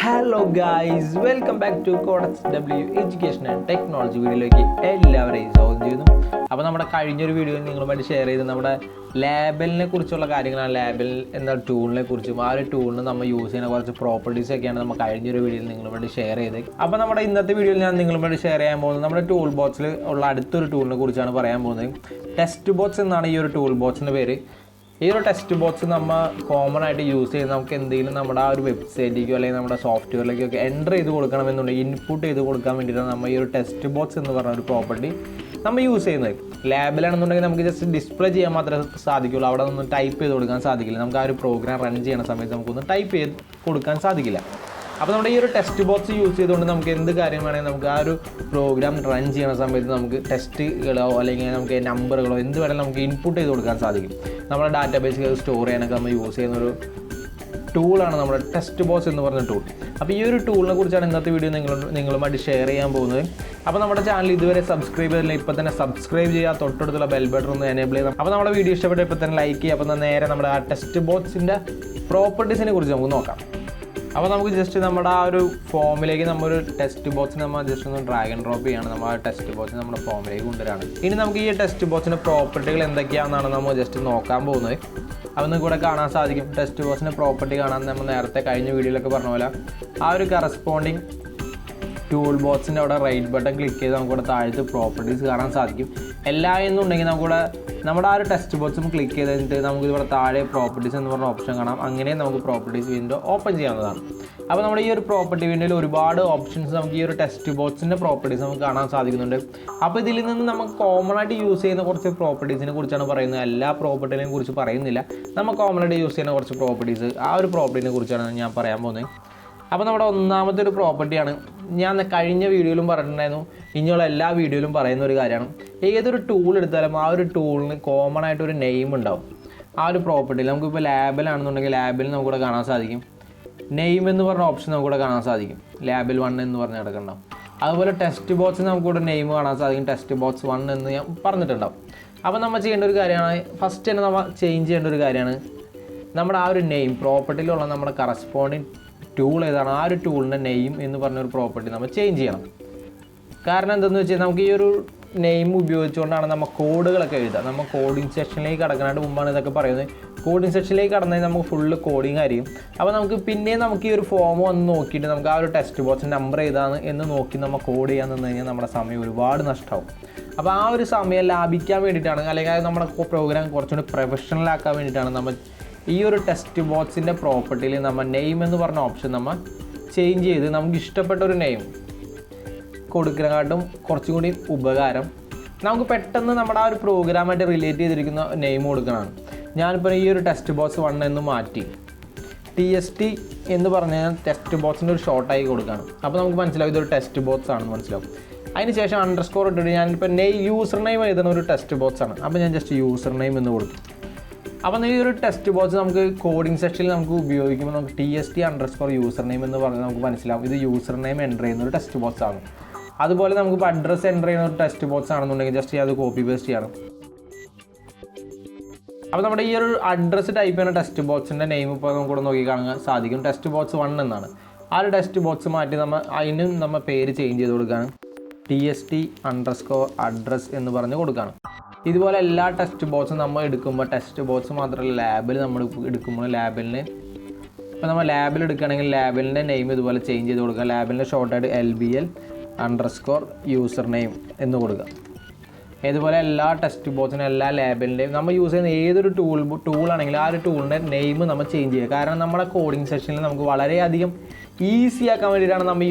Hello guys, welcome back to CodexW Education and Technology വീഡിയോയിലേക്ക് എല്ലാവരെയും സ്വാഗതം ചെയ്യുന്നു. അപ്പോൾ നമ്മുടെ കഴിഞ്ഞൊരു വീഡിയോയിൽ നിങ്ങളുമായിട്ട് ഷെയർ ചെയ്ത് നമ്മുടെ ലാബലിനെ കുറിച്ചുള്ള കാര്യങ്ങളാണ്. ലാബൽ എന്ന ടൂളിനെ കുറിച്ചും ആ ഒരു ടൂളിന് നമ്മൾ യൂസ് ചെയ്യുന്ന കുറച്ച് പ്രോപ്പർട്ടീസ് ഒക്കെയാണ് നമ്മൾ കഴിഞ്ഞൊരു വീഡിയോയിൽ നിങ്ങളുമായിട്ട് ഷെയർ ചെയ്തത്. അപ്പോൾ നമ്മുടെ ഇന്നത്തെ വീഡിയോയിൽ ഞാൻ നിങ്ങളുമായിട്ട് ഷെയർ ചെയ്യാൻ പോകുന്നത് നമ്മുടെ ടൂൾ ബോക്സിൽ ഉള്ള അടുത്തൊരു ടൂളിനെ കുറിച്ചാണ് പറയാൻ പോകുന്നത്. ടെക്സ്റ്റ് ബോക്സ് എന്നാണ് ഈ ഒരു ടൂൾ ബോക്സിൻ്റെ പേര്. ഈ ഒരു ടെക്സ്റ്റ് ബോക്സ് നമ്മൾ കോമൺ ആയിട്ട് യൂസ് ചെയ്ത് നമുക്ക് എന്തെങ്കിലും നമ്മുടെ ആ ഒരു വെബ്സൈറ്റിലേക്കോ അല്ലെങ്കിൽ നമ്മുടെ സോഫ്റ്റ്വെയറിലേക്കോ ഒക്കെ എൻ്റർ ചെയ്ത് കൊടുക്കണമെന്നുണ്ടെങ്കിൽ ഇൻപുട്ട് ചെയ്ത് കൊടുക്കാൻ വേണ്ടിയിട്ടാണ് നമ്മൾ ഈ ഒരു ടെക്സ്റ്റ് ബോക്സ് എന്ന് പറഞ്ഞ ഒരു പ്രോപ്പർട്ടി നമ്മൾ യൂസ് ചെയ്യുന്നത്. ലാബിലാണെന്നുണ്ടെങ്കിൽ നമുക്ക് ജസ്റ്റ് ഡിസ്പ്ലേ ചെയ്യാൻ മാത്രമേ സാധിക്കുള്ളൂ. അവിടെ ഒന്നും ടൈപ്പ് ചെയ്ത് കൊടുക്കാൻ സാധിക്കില്ല. നമുക്ക് ആ ഒരു പ്രോഗ്രാം റൺ ചെയ്യുന്ന സമയത്ത് നമുക്കൊന്നും ടൈപ്പ് ചെയ്ത് കൊടുക്കാൻ സാധിക്കില്ല. അപ്പോൾ നമ്മുടെ ഈ ഒരു ടെക്സ്റ്റ് ബോക്സ് യൂസ് ചെയ്തുകൊണ്ട് നമുക്ക് എന്ത് കാര്യം വേണമെങ്കിൽ നമുക്ക് ആ ഒരു പ്രോഗ്രാം റൺ ചെയ്യുന്ന സമയത്ത് നമുക്ക് ടെസ്റ്റുകളോ അല്ലെങ്കിൽ നമുക്ക് നമ്പറുകളോ എന്ത് വേണമെങ്കിലും നമുക്ക് ഇൻപുട്ട് ചെയ്ത് കൊടുക്കാൻ സാധിക്കും. നമ്മുടെ ഡാറ്റാബേസിൽ സ്റ്റോർ ചെയ്യാനൊക്കെ നമ്മൾ യൂസ് ചെയ്യുന്നൊരു ടൂളാണ് നമ്മുടെ ടെക്സ്റ്റ് ബോക്സ് എന്ന് പറഞ്ഞ ടൂൾ. അപ്പോൾ ഈ ഒരു ടൂളിനെ കുറിച്ചാണ് ഇന്നത്തെ വീഡിയോ നിങ്ങളുമായിട്ട് ഷെയർ ചെയ്യാൻ പോകുന്നത്. അപ്പോൾ നമ്മുടെ ചാനൽ ഇതുവരെ സബ്സ്ക്രൈബ് ചെയ്തില്ല, ഇപ്പോൾ തന്നെ സബ്സ്ക്രൈബ് ചെയ്യുക, തൊട്ടടുത്തുള്ള ബെൽ ബട്ടൺ ഒന്ന് എനേബിൾ ചെയ്യുക. അപ്പോൾ നമ്മുടെ വീഡിയോ ഇഷ്ടപ്പെട്ട ഇപ്പോൾ തന്നെ ലൈക്ക് ചെയ്യുക. അപ്പോൾ നേരെ നമ്മുടെ ആ ടെക്സ്റ്റ് ബോക്സിൻ്റെ പ്രോപ്പർട്ടീസിനെ കുറിച്ച് നമുക്ക് നോക്കാം. അപ്പോൾ നമുക്ക് ജസ്റ്റ് നമ്മുടെ ആ ഒരു ഫോമിലേക്ക് നമ്മളൊരു ടെക്സ്റ്റ് ബോക്സിന് നമ്മൾ ജസ്റ്റ് ഒന്ന് ഡ്രാഗ് ആൻഡ് ഡ്രോപ്പ് ചെയ്യാണ്. നമ്മൾ ആ ടെക്സ്റ്റ് ബോക്സ് നമ്മുടെ ഫോമിലേക്ക് കൊണ്ടുവരാണ്. ഇനി നമുക്ക് ഈ ടെക്സ്റ്റ് ബോക്സിൻ്റെ പ്രോപ്പർട്ടികൾ എന്തൊക്കെയാണെന്നാണ് നമ്മൾ ജസ്റ്റ് നോക്കാൻ പോകുന്നത്. അപ്പോൾ നിങ്ങൾക്ക് ഇവിടെ കാണാൻ സാധിക്കും ടെക്സ്റ്റ് ബോക്സിൻ്റെ പ്രോപ്പർട്ടി കാണാൻ നമ്മൾ നേരത്തെ കഴിഞ്ഞ വീഡിയോയിലൊക്കെ പറഞ്ഞ പോലെ ആ ഒരു കറസ്പോണ്ടിങ് ടൂൾ ബോക്സിൻ്റെ അവിടെ റൈറ്റ് ബട്ടൺ ക്ലിക്ക് ചെയ്ത് നമുക്കിവിടെ താഴത്ത് പ്രോപ്പർട്ടീസ് കാണാൻ സാധിക്കും. എല്ലാ എന്നുണ്ടെങ്കിൽ നമുക്കിവിടെ നമ്മുടെ ആ ഒരു ടെക്സ്റ്റ് ബോക്സും ക്ലിക്ക് ചെയ്ത് കഴിഞ്ഞിട്ട് നമുക്ക് ഇവിടെ താഴെ പ്രോപ്പർട്ടീസ് എന്ന് പറഞ്ഞ ഓപ്ഷൻ കാണാം. അങ്ങനെ നമുക്ക് പ്രോപ്പർട്ടീസ് വിൻഡോ ഓപ്പൺ ചെയ്യാവുന്നതാണ്. അപ്പോൾ നമ്മുടെ ഈ ഒരു പ്രോപ്പർട്ടി വിൻഡോയിൽ ഒരുപാട് ഓപ്ഷൻസ് നമുക്ക് ഈ ഒരു ടെക്സ്റ്റ് ബോക്സിൻ്റെ പ്രോപ്പർട്ടീസ് നമുക്ക് കാണാൻ സാധിക്കുന്നുണ്ട്. അപ്പോൾ ഇതിൽ നിന്ന് നമുക്ക് കോമൺ ആയിട്ട് യൂസ് ചെയ്യുന്ന കുറച്ച് പ്രോപ്പർട്ടീസിനെ കുറിച്ചാണ് പറയുന്നത്. എല്ലാ പ്രോപ്പർട്ടിനെയും കുറിച്ച് പറയുന്നില്ല. നമ്മൾ കോമൺ ആയിട്ട് യൂസ് ചെയ്യുന്ന കുറച്ച് പ്രോപ്പർട്ടീസ്, ആ ഒരു പ്രോപ്പർട്ടിനെ കുറിച്ചാണ് ഞാൻ പറയാൻ പോകുന്നത്. അപ്പോൾ നമ്മുടെ ഒന്നാമത്തെ ഒരു പ്രോപ്പർട്ടിയാണ്, ഞാൻ കഴിഞ്ഞ വീഡിയോയിലും പറഞ്ഞിട്ടുണ്ടായിരുന്നു, ഇനിയുള്ള എല്ലാ വീഡിയോയിലും പറയുന്ന ഒരു കാര്യമാണ്. ഏതൊരു ടൂൾ എടുത്താലും ആ ഒരു ടൂളിന് കോമൺ ആയിട്ടൊരു നെയിം ഉണ്ടാവും. ആ ഒരു പ്രോപ്പർട്ടിയിൽ നമുക്കിപ്പോൾ ലാബിലാണെന്നുണ്ടെങ്കിൽ ലാബിൽ നമുക്കിവിടെ കാണാൻ സാധിക്കും നെയിം എന്ന് പറഞ്ഞ ഓപ്ഷൻ നമുക്കിവിടെ കാണാൻ സാധിക്കും. ലാബിൽ 1 എന്ന് പറഞ്ഞ് കിടക്കുന്നുണ്ടാവും. അതുപോലെ ടെക്സ്റ്റ് ബോക്സ് നമുക്കിവിടെ നെയിം കാണാൻ സാധിക്കും. ടെക്സ്റ്റ് ബോക്സ് 1 എന്ന് ഞാൻ പറഞ്ഞിട്ടുണ്ടാവും. അപ്പോൾ നമ്മൾ ചെയ്യേണ്ട ഒരു കാര്യമാണ്, ഫസ്റ്റ് തന്നെ നമ്മൾ ചേഞ്ച് ചെയ്യേണ്ട ഒരു കാര്യമാണ് നമ്മുടെ ആ ഒരു നെയിം പ്രോപ്പർട്ടിയിലുള്ള നമ്മുടെ കറസ്പോണ്ടിങ് ടൂൾ ഏതാണ് ആ ഒരു ടൂളിൻ്റെ നെയിം എന്ന് പറഞ്ഞൊരു പ്രോപ്പർട്ടി നമ്മൾ ചേഞ്ച് ചെയ്യണം. കാരണം എന്തെന്ന് വെച്ചാൽ നമുക്ക് ഈ ഒരു നെയിം ഉപയോഗിച്ചുകൊണ്ടാണ് നമ്മൾ കോഡുകളൊക്കെ എഴുതുക. നമ്മൾ കോഡിങ് സെക്ഷനിലേക്ക് കടക്കാനായിട്ട് മുമ്പാണ് ഇതൊക്കെ പറയുന്നത്. കോഡിങ് സെക്ഷനിലേക്ക് കടന്നാൽ നമുക്ക് ഫുള്ള് കോഡിങ് ആയിരിക്കും. അപ്പോൾ നമുക്ക് ഈ ഒരു ഫോം വന്ന് നോക്കിയിട്ട് നമുക്ക് ആ ഒരു ടെക്സ്റ്റ് ബോക്സ് നമ്പർ ഏതാണ് എന്ന് നോക്കി നമ്മൾ കോഡ് ചെയ്യാൻ നിന്ന് കഴിഞ്ഞാൽ നമ്മുടെ സമയം ഒരുപാട് നഷ്ടമാവും. അപ്പോൾ ആ ഒരു സമയം ലാഭിക്കാൻ വേണ്ടിയിട്ടാണ്, അല്ലെങ്കിൽ നമ്മുടെ പ്രോഗ്രാം കുറച്ചുകൂടി പ്രൊഫഷണൽ ആക്കാൻ വേണ്ടിയിട്ടാണ് നമ്മൾ ഈ ഒരു ടെക്സ്റ്റ് ബോക്സിൻ്റെ പ്രോപ്പർട്ടിയിൽ നമ്മൾ നെയിം എന്ന് പറഞ്ഞ ഓപ്ഷൻ നമ്മൾ ചേഞ്ച് ചെയ്ത് നമുക്ക് ഇഷ്ടപ്പെട്ട ഒരു നെയിം കൊടുക്കുന്നതിനെക്കാട്ടും കുറച്ചും കൂടി ഉപകാരം നമുക്ക് പെട്ടെന്ന് നമ്മുടെ ആ ഒരു പ്രോഗ്രാമായിട്ട് റിലേറ്റ് ചെയ്തിരിക്കുന്ന നെയിം കൊടുക്കണമാണ്. ഞാനിപ്പോൾ ഈ ഒരു ടെക്സ്റ്റ് ബോക്സ് 1 എന്ന് മാറ്റി TST എന്ന് പറഞ്ഞു കഴിഞ്ഞാൽ ടെക്സ്റ്റ് ബോക്സിൻ്റെ ഒരു ഷോർട്ടായി കൊടുക്കുകയാണ്. അപ്പോൾ നമുക്ക് മനസ്സിലാവും ഇതൊരു ടെക്സ്റ്റ് ബോക്സ് ആണെന്ന് മനസ്സിലാവും. അതിന് ശേഷം അണ്ടർസ്കോർ ഇട്ടിട്ട് ഞാനിപ്പോൾ യൂസർ നെയിം എഴുതുന്ന ഒരു ടെക്സ്റ്റ് ബോക്സ് ആണ്. അപ്പോൾ ഞാൻ ജസ്റ്റ് യൂസർ നെയിം എന്ന് കൊടുക്കും. അപ്പോൾ ഈ ഒരു ടെക്സ്റ്റ് ബോക്സ് നമുക്ക് കോഡിംഗ് സെക്ഷനിൽ നമുക്ക് ഉപയോഗിക്കുമ്പോൾ നമുക്ക് TST_ യൂസർ നെയിം എന്ന് പറഞ്ഞാൽ നമുക്ക് മനസ്സിലാവും ഇത് യൂസർ നെയിം എൻ്റർ ചെയ്യുന്ന ഒരു ടെക്സ്റ്റ് ബോക്സ് ആണ്. അതുപോലെ നമുക്കിപ്പോൾ അഡ്രസ്സ് എൻ്റർ ചെയ്യുന്ന ഒരു ടെക്സ്റ്റ് ബോക്സ് ആണെന്നുണ്ടെങ്കിൽ ജസ്റ്റ് അത് കോപ്പി പേസ്റ്റ് ചെയ്യണം. അപ്പോൾ നമ്മുടെ ഈ ഒരു അഡ്രസ്സ് ടൈപ്പ് ചെയ്യുന്ന ടെക്സ്റ്റ് ബോക്സിൻ്റെ നെയിം ഇപ്പോൾ നമുക്കിവിടെ നോക്കി കാണാൻ സാധിക്കും. ടെക്സ്റ്റ് ബോക്സ് 1 എന്നാണ്. ആ ഒരു ടെക്സ്റ്റ് ബോക്സ് മാറ്റി അതിനും നമ്മൾ പേര് ചേഞ്ച് ചെയ്ത് കൊടുക്കുകയാണ്. TST_ എന്ന് പറഞ്ഞ് കൊടുക്കുകയാണ്. ഇതുപോലെ എല്ലാ ടെക്സ്റ്റ് ബോക്സും നമ്മൾ എടുക്കുമ്പോൾ ടെക്സ്റ്റ് ബോക്സ് മാത്രമല്ല ലാബിൽ നമ്മൾ എടുക്കുമ്പോൾ ലാബിലിന് ഇപ്പോൾ നമ്മൾ ലാബിൽ എടുക്കുകയാണെങ്കിൽ ലാബിലിൻ്റെ നെയിം ഇതുപോലെ ചേഞ്ച് ചെയ്ത് കൊടുക്കുക. ലാബിലിൻ്റെ ഷോർട്ടായിട്ട് LBL_ യൂസർ നെയിം എന്ന് കൊടുക്കുക. ഇതുപോലെ എല്ലാ ടെക്സ്റ്റ് ബോക്സിനും എല്ലാ ലാബിലിൻ്റെയും നമ്മൾ യൂസ് ചെയ്യുന്ന ഏതൊരു ടൂളാണെങ്കിലും ആ ഒരു ടൂളിൻ്റെ നെയിം നമ്മൾ ചേഞ്ച് ചെയ്യുക. കാരണം നമ്മുടെ കോഡിംഗ് സെക്ഷനിൽ നമുക്ക് വളരെയധികം ഈസി ആക്കാൻ വേണ്ടിയിട്ടാണ് നമ്മൾ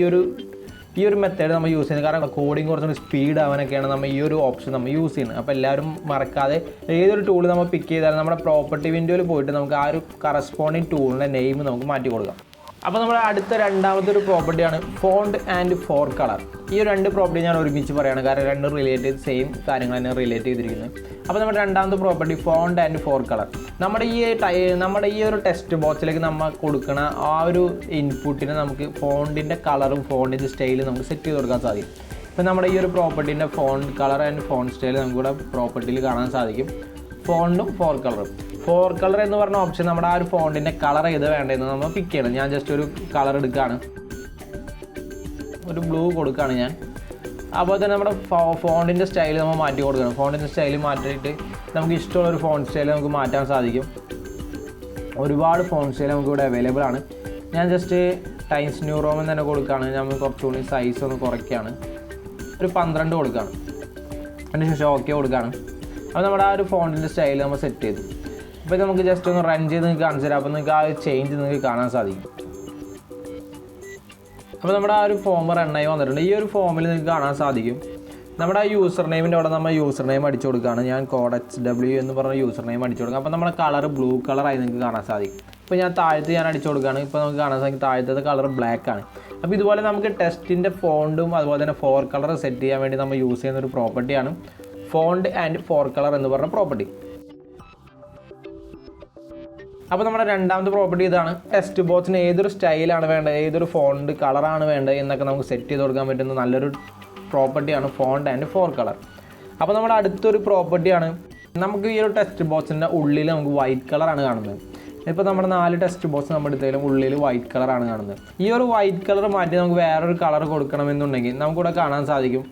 ഈ ഒരു മെത്തേഡ് നമ്മൾ യൂസ് ചെയ്യുന്നത്. കാരണം കോഡിങ് കുറച്ചുകൂടി സ്പീഡ് ആവാനൊക്കെയാണ് നമ്മൾ ഈ ഒരു ഓപ്ഷൻ നമ്മൾ യൂസ് ചെയ്യുന്നത്. അപ്പോൾ എല്ലാവരും മറക്കാതെ ഏതൊരു ടൂൾ നമ്മൾ പിക്ക് ചെയ്താലും നമ്മുടെ പ്രോപ്പർട്ടി വിൻഡോയിൽ പോയിട്ട് നമുക്ക് ആ ഒരു കറസ്പോണ്ടിങ് ടൂളിൻ്റെ നെയിം നമുക്ക് മാറ്റി കൊടുക്കാം. അപ്പോൾ നമ്മുടെ അടുത്ത രണ്ടാമത്തെ ഒരു പ്രോപ്പർട്ടിയാണ് ഫോണ്ട് ആൻഡ് ഫോർ കളർ. ഈ ഒരു 2 പ്രോപ്പർട്ടി ഞാൻ ഒരുമിച്ച് പറയുകയാണ്, കാരണം 2 റിലേറ്റഡ് സെയിം കാര്യങ്ങൾ തന്നെ റിലേറ്റ് ചെയ്തിരിക്കുന്നത്. അപ്പോൾ നമ്മുടെ രണ്ടാമത്തെ property font and fore colour. നമ്മുടെ ഈ ഒരു ടെക്സ്റ്റ് ബോക്സിലേക്ക് നമ്മൾ കൊടുക്കുന്ന ആ ഒരു ഇൻപുട്ടിന് നമുക്ക് ഫോണ്ടിൻ്റെ കളറും ഫോണ്ടിൻ്റെ സ്റ്റൈലും നമുക്ക് സെറ്റ് ചെയ്ത് കൊടുക്കാൻ സാധിക്കും. ഇപ്പോൾ നമ്മുടെ ഈ ഒരു പ്രോപ്പർട്ടീൻ്റെ font colour and font style നമുക്കിവിടെ പ്രോപ്പർട്ടിയിൽ കാണാൻ സാധിക്കും. ഫോണ്ടും ഫോർ കളറും. ഫോർ കളർ എന്ന് പറഞ്ഞ ഓപ്ഷൻ നമ്മുടെ ആ ഒരു ഫോണ്ടിൻ്റെ കളർ ഏത് വേണ്ടതെന്ന് നമ്മൾ പിക്ക് ചെയ്യണം. ഞാൻ ജസ്റ്റ് ഒരു കളർ എടുക്കുകയാണ്. ഒരു ബ്ലൂ കൊടുക്കുകയാണ് ഞാൻ. അപ്പോൾ തന്നെ നമ്മുടെ ഫോണ്ടിൻ്റെ സ്റ്റൈൽ നമ്മൾ മാറ്റി കൊടുക്കണം. ഫോണ്ടിൻ്റെ സ്റ്റൈൽ മാറ്റിയിട്ട് നമുക്ക് ഇഷ്ടമുള്ളൊരു ഫോണ്ട് സ്റ്റൈൽ നമുക്ക് മാറ്റാൻ സാധിക്കും. ഒരുപാട് ഫോണ്ട് സ്റ്റൈൽ നമുക്ക് ഇവിടെ അവൈലബിൾ ആണ്. ഞാൻ ജസ്റ്റ് ടൈംസ് ന്യൂ റോമൻ തന്നെ കൊടുക്കുകയാണ്. നമ്മൾ കുറച്ചുകൂടി സൈസ് ഒന്ന് കുറയ്ക്കുകയാണ്, ഒരു 12 കൊടുക്കുകയാണ്. അതിന് ശേഷം ഓക്കെ കൊടുക്കുകയാണ്. അപ്പോൾ നമ്മുടെ ആ ഒരു ഫോണ്ടിൻ്റെ സ്റ്റൈൽ നമ്മൾ സെറ്റ് ചെയ്തു. അപ്പോൾ നമുക്ക് ജസ്റ്റ് ഒന്ന് റൺ ചെയ്ത് നിങ്ങൾക്ക് കാണിച്ചു തരാം. അപ്പോൾ നിങ്ങൾക്ക് ആ ഒരു ചേഞ്ച് നിങ്ങൾക്ക് കാണാൻ സാധിക്കും. അപ്പോൾ നമ്മുടെ ആ ഒരു ഫോം റണ്ണായി വന്നിട്ടുണ്ട്. ഈ ഒരു ഫോമിൽ നിങ്ങൾക്ക് കാണാൻ സാധിക്കും നമ്മുടെ ആ യൂസർ നെയിമിൻ്റെ അവിടെ നമ്മൾ യൂസർ നെയിം അടിച്ചു കൊടുക്കുകയാണ്. ഞാൻ CodexW എന്ന് പറഞ്ഞ യൂസർ നെയിം അടിച്ചു കൊടുക്കുക. അപ്പോൾ നമ്മുടെ കളർ ബ്ലൂ കളറായി നിങ്ങൾക്ക് കാണാൻ സാധിക്കും. ഇപ്പോൾ ഞാൻ താഴത്ത് ഞാൻ അടിച്ചു കൊടുക്കുകയാണ്. ഇപ്പോൾ നമുക്ക് കാണാൻ സാധിക്കും താഴത്തെ കളർ ബ്ലാക്ക് ആണ്. അപ്പോൾ ഇതുപോലെ നമുക്ക് ടെക്സ്റ്റിൻ്റെ ഫോണ്ടും അതുപോലെ തന്നെ 4 കളർ സെറ്റ് ചെയ്യാൻ വേണ്ടി നമ്മൾ യൂസ് ചെയ്യുന്ന ഒരു പ്രോപ്പർട്ടിയാണ് ഫോണ്ട് ആൻഡ് 4 കളർ എന്ന് പറഞ്ഞ പ്രോപ്പർട്ടി. അപ്പോൾ നമ്മുടെ രണ്ടാമത്തെ പ്രോപ്പർട്ടി ഇതാണ്. ടെക്സ്റ്റ് ബോക്സിന് ഏതൊരു സ്റ്റൈലാണ് വേണ്ടത്, ഏതൊരു ഫോണ്ട് കളറാണ് വേണ്ടത് എന്നൊക്കെ നമുക്ക് സെറ്റ് ചെയ്ത് കൊടുക്കാൻ പറ്റുന്ന നല്ലൊരു പ്രോപ്പർട്ടിയാണ് ഫോണ്ട് ആൻഡ് 4 കളർ. അപ്പോൾ നമ്മുടെ അടുത്തൊരു പ്രോപ്പർട്ടിയാണ് നമുക്ക് ഈ ഒരു ടെക്സ്റ്റ് ബോക്സിൻ്റെ ഉള്ളിൽ നമുക്ക് വൈറ്റ് കളറാണ് കാണുന്നത്. ഇപ്പോൾ നമ്മുടെ 4 ടെക്സ്റ്റ് ബോക്സ് നമ്മുടെ എടുത്താലും ഉള്ളിൽ വൈറ്റ് കളറാണ് കാണുന്നത്. ഈ ഒരു വൈറ്റ് കളർ മാറ്റി നമുക്ക് വേറൊരു കളർ കൊടുക്കണമെന്നുണ്ടെങ്കിൽ നമുക്കിവിടെ കാണാൻ സാധിക്കും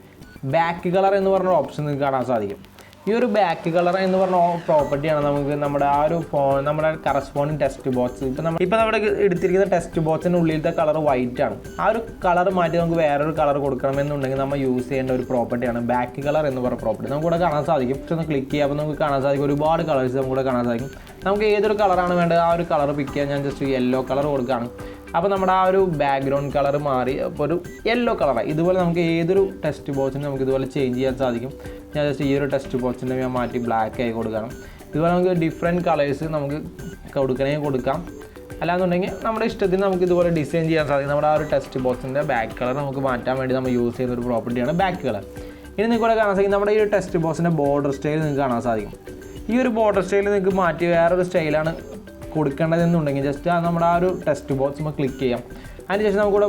ബാക്ക് കളർ എന്ന് പറഞ്ഞ ഓപ്ഷൻ നിങ്ങൾക്ക് കാണാൻ സാധിക്കും. ഈ ഒരു ബാക്ക് കളർ എന്ന് പറഞ്ഞ പ്രോപ്പർട്ടിയാണ് നമുക്ക് നമ്മുടെ ആ ഒരു നമ്മുടെ കറസ്പോണ്ടിങ് ടെക്സ്റ്റ് ബോക്സ്. ഇപ്പോൾ നമ്മുടെ എടുത്തിരിക്കുന്ന ടെക്സ്റ്റ് ബോക്സിൻ്റെ ഉള്ളിലത്തെ കളർ വൈറ്റ് ആണ്. ആ ഒരു കളർ മാറ്റി നമുക്ക് വേറൊരു കളർ കൊടുക്കണമെന്നുണ്ടെങ്കിൽ നമ്മൾ യൂസ് ചെയ്യേണ്ട ഒരു പ്രോപ്പർട്ടിയാണ് ബാക്ക് കളർ എന്ന് പറഞ്ഞ പ്രോപ്പർട്ടി. നമുക്കിവിടെ കാണാൻ സാധിക്കും. ഒന്ന് ക്ലിക്ക് ചെയ്യുക. അപ്പോൾ നമുക്ക് കാണാൻ സാധിക്കും ഒരുപാട് കളേഴ്സ് നമുക്കിവിടെ കാണാൻ സാധിക്കും. നമുക്ക് ഏതൊരു കളറാണ് വേണ്ടത് ആ ഒരു കളർ പിക്ക് ചെയ്യാൻ ഞാൻ ജസ്റ്റ് യെല്ലോ കളർ കൊടുക്കുകയാണ്. അപ്പോൾ നമ്മുടെ ആ ഒരു ബാക്ക്ഗ്രൗണ്ട് കളർ മാറി അപ്പോൾ ഒരു യെല്ലോ കളറായി. ഇതുപോലെ നമുക്ക് ഏതൊരു ടെക്സ്റ്റ് ബോക്സിനും നമുക്ക് ഇതുപോലെ ചേഞ്ച് ചെയ്യാൻ സാധിക്കും. ഞാൻ ജസ്റ്റ് ഈ ഒരു ടെക്സ്റ്റ് ബോക്സിൻ്റെ ഞാൻ മാറ്റി ബ്ലാക്ക് ആയി കൊടുക്കണം. ഇതുപോലെ നമുക്ക് ഡിഫറെൻറ്റ് കളേഴ്സ് നമുക്ക് കൊടുക്കണമെങ്കിൽ കൊടുക്കാം. അല്ലാന്നുണ്ടെങ്കിൽ നമ്മുടെ ഇഷ്ടത്തിന് നമുക്ക് ഇതുപോലെ ഡിസൈൻ ചെയ്യാൻ സാധിക്കും. നമ്മുടെ ആ ഒരു ടെക്സ്റ്റ് ബോക്സിൻ്റെ ബാക്ക് കളർ നമുക്ക് മാറ്റാൻ വേണ്ടി നമ്മൾ യൂസ് ചെയ്യുന്ന ഒരു പ്രോപ്പർട്ടിയാണ് ബാക്ക് കളർ. ഇനി നിങ്ങൾക്ക് ഇവിടെ കാണാൻ സാധിക്കും നമ്മുടെ ഈ ഒരു ടെക്സ്റ്റ് ബോക്സിൻ്റെ ബോർഡർ സ്റ്റൈൽ നിങ്ങൾക്ക് കാണാൻ സാധിക്കും. ഈ ഒരു ബോർഡർ സ്റ്റൈൽ നിങ്ങൾക്ക് മാറ്റി വേറൊരു സ്റ്റൈലാണ് കൊടുക്കേണ്ടതെന്നുണ്ടെങ്കിൽ ജസ്റ്റ് നമ്മുടെ ആ ഒരു ടെക്സ്റ്റ് ബോക്സ് നമ്മൾ ക്ലിക്ക് ചെയ്യാം. അതിനുശേഷം നമുക്കിവിടെ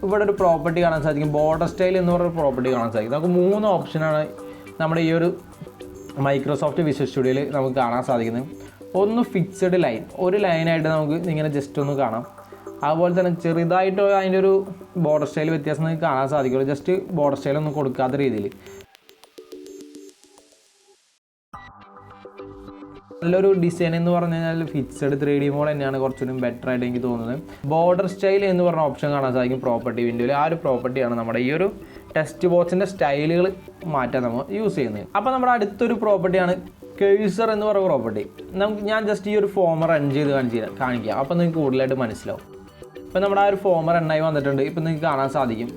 ഇവിടെ ഒരു പ്രോപ്പർട്ടി കാണാൻ സാധിക്കും ബോർഡർ സ്റ്റൈൽ എന്ന് പറഞ്ഞൊരു പ്രോപ്പർട്ടി കാണാൻ സാധിക്കും. നമുക്ക് 3 ഓപ്ഷനാണ് നമ്മുടെ ഈ ഒരു മൈക്രോസോഫ്റ്റ് വിഷ്വൽ സ്റ്റുഡിയോയിൽ നമുക്ക് കാണാൻ സാധിക്കുന്നത്. ഒന്ന് ഫിക്സഡ് ലൈൻ, ഒരു ലൈനായിട്ട് നമുക്ക് ഇങ്ങനെ ജസ്റ്റ് ഒന്ന് കാണാം. അതുപോലെ തന്നെ ചെറുതായിട്ട് അതിൻ്റെ ഒരു ബോർഡർ സ്റ്റൈൽ വ്യത്യാസം നിങ്ങൾക്ക് കാണാൻ സാധിക്കുള്ളൂ. ജസ്റ്റ് ബോർഡർ സ്റ്റൈലൊന്നും കൊടുക്കാത്ത രീതിയിൽ നല്ലൊരു ഡിസൈൻ എന്ന് പറഞ്ഞു കഴിഞ്ഞാൽ ഫിക്സഡ് 3D മോഡ് തന്നെയാണ് കുറച്ചുകൂടി ബെറ്റർ ആയിട്ട് എനിക്ക് തോന്നുന്നത്. ബോർഡർ സ്റ്റൈൽ എന്ന് പറഞ്ഞ ഓപ്ഷൻ കാണാൻ സാധിക്കും പ്രോപ്പർട്ടി വിൻഡോയിൽ. ആ ഒരു പ്രോപ്പർട്ടിയാണ് നമ്മുടെ ഈ ഒരു ടെക്സ്റ്റ് ബോക്സിൻ്റെ സ്റ്റൈലുകൾ മാറ്റാൻ നമ്മൾ യൂസ് ചെയ്യുന്നത്. അപ്പോൾ നമ്മുടെ അടുത്തൊരു പ്രോപ്പർട്ടിയാണ് കേഴ്സർ എന്ന് പറയുന്ന പ്രോപ്പർട്ടി. ഞാൻ ജസ്റ്റ് ഈ ഒരു ഫോം റൺ ചെയ്ത് കാണിക്കാം. അപ്പോൾ നിങ്ങൾക്ക് കൂടുതലായിട്ട് മനസ്സിലാവും. ഇപ്പോൾ നമ്മുടെ ആ ഒരു ഫോം റണ്ണായി വന്നിട്ടുണ്ട്. ഇപ്പോൾ നിങ്ങൾക്ക് കാണാൻ സാധിക്കും